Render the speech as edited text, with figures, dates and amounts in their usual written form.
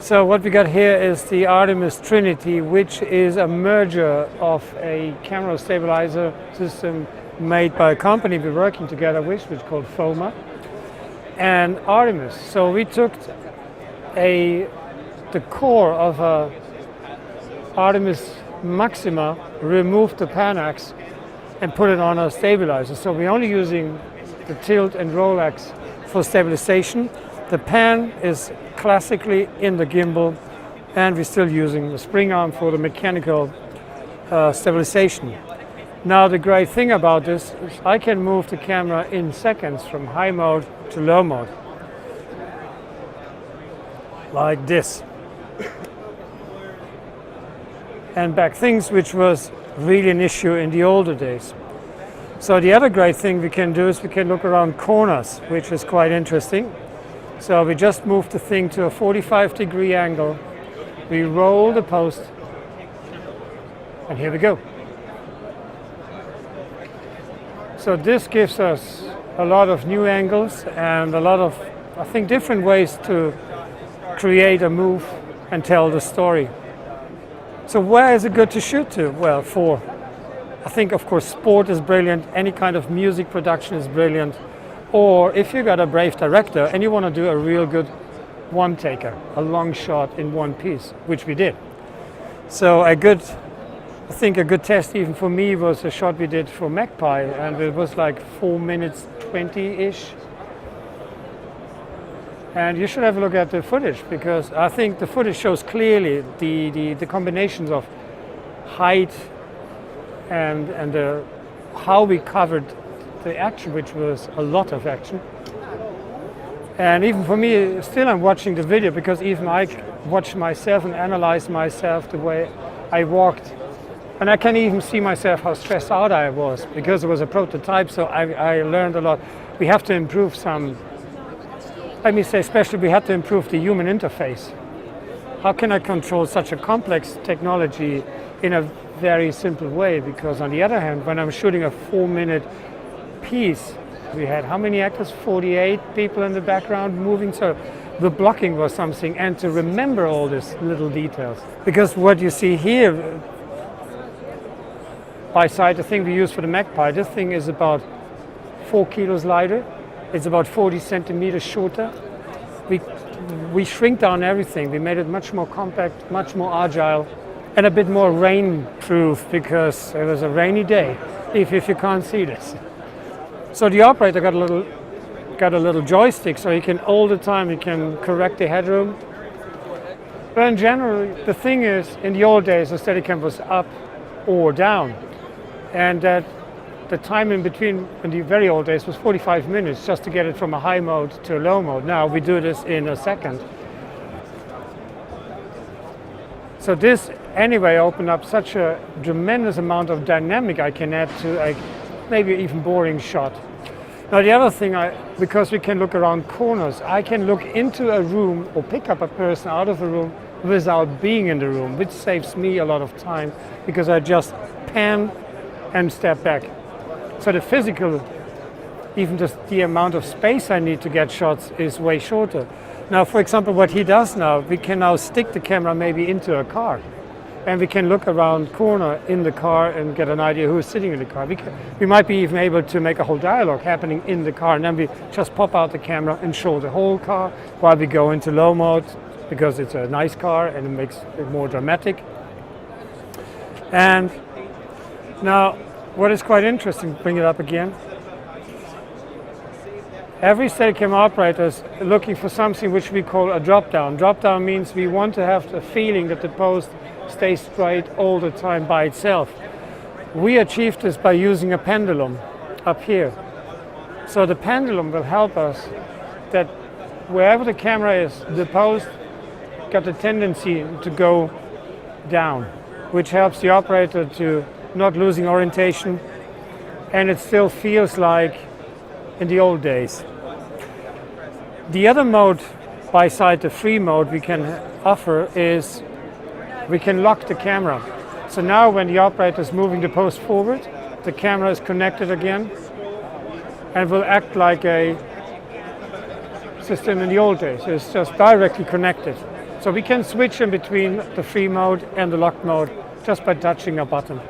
So what we got here is the Artemis TRINITY, which is a merger of a camera stabilizer system made by a company we're working together with, which is called FoMa, and Artemis. So we took the core of a Artemis Maxima, removed the pan axe and put it on a stabilizer. So we're only using the tilt and roll axe for stabilization. The pan is classically in the gimbal, and we're still using the spring arm for the mechanical stabilization. Now the great thing about this is I can move the camera in seconds from high mode to low mode, like this. And back things which was really an issue in the older days. So the other great thing we can do is we can look around corners, which is quite interesting. So we just move the thing to a 45-degree angle, we roll the post, and here we go. So this gives us a lot of new angles and a lot of, I think, different ways to create a move and tell the story. So where is it good to shoot to? Well, I think, of course, sport is brilliant, any kind of music production is brilliant, or if you got a brave director and you want to do a real good one-taker, a long shot in one piece, which we did. So I think a good test even for me was a shot we did for Magpie, and it was like 4 minutes 20-ish. And you should have a look at the footage, because I think the footage shows clearly the combinations of height and how we covered the action, which was a lot of action. And even for me, still I'm watching the video, because even I watched myself and analyzed myself the way I walked. And I can even see myself how stressed out I was, because it was a prototype, so I learned a lot. We have to improve some. Let me say, especially we had to improve the human interface. How can I control such a complex technology in a very simple way? Because on the other hand, when I'm shooting a 4-minute piece, we had how many actors? 48 people in the background moving. So the blocking was something, and to remember all these little details. Because what you see here, by side, the thing we use for the Magpie, this thing is about 4 kilos lighter. It's about 40 centimeters shorter. We shrink down everything. We made it much more compact, much more agile, and a bit more rain-proof, because it was a rainy day, if you can't see this. So the operator got a little joystick, so he can all the time he can correct the headroom. But in general, the thing is, in the old days, the Steadicam was up or down, and that the time in between in the very old days was 45 minutes just to get it from a high mode to a low mode. Now we do this in a second. So this anyway opened up such a tremendous amount of dynamic I can add to a maybe even boring shot. Now the other thing, because we can look around corners, I can look into a room or pick up a person out of the room without being in the room, which saves me a lot of time, because I just pan and step back. So the physical, even just the amount of space I need to get shots is way shorter. Now, for example, what he does now, we can now stick the camera maybe into a car, and we can look around corner in the car and get an idea who's sitting in the car. We might be even able to make a whole dialogue happening in the car, and then we just pop out the camera and show the whole car while we go into low mode, because it's a nice car and it makes it more dramatic. And now, what is quite interesting, bring it up again. Every Steadicam operator is looking for something which we call a drop-down. Drop-down means we want to have the feeling that the post stays straight all the time by itself. We achieve this by using a pendulum up here. So the pendulum will help us that wherever the camera is, the post got the tendency to go down, which helps the operator to not losing orientation, and it still feels like in the old days. The other mode, beside the free mode we can offer, is we can lock the camera. So now when the operator is moving the post forward, the camera is connected again and will act like a system in the old days. It's just directly connected. So we can switch in between the free mode and the locked mode just by touching a button.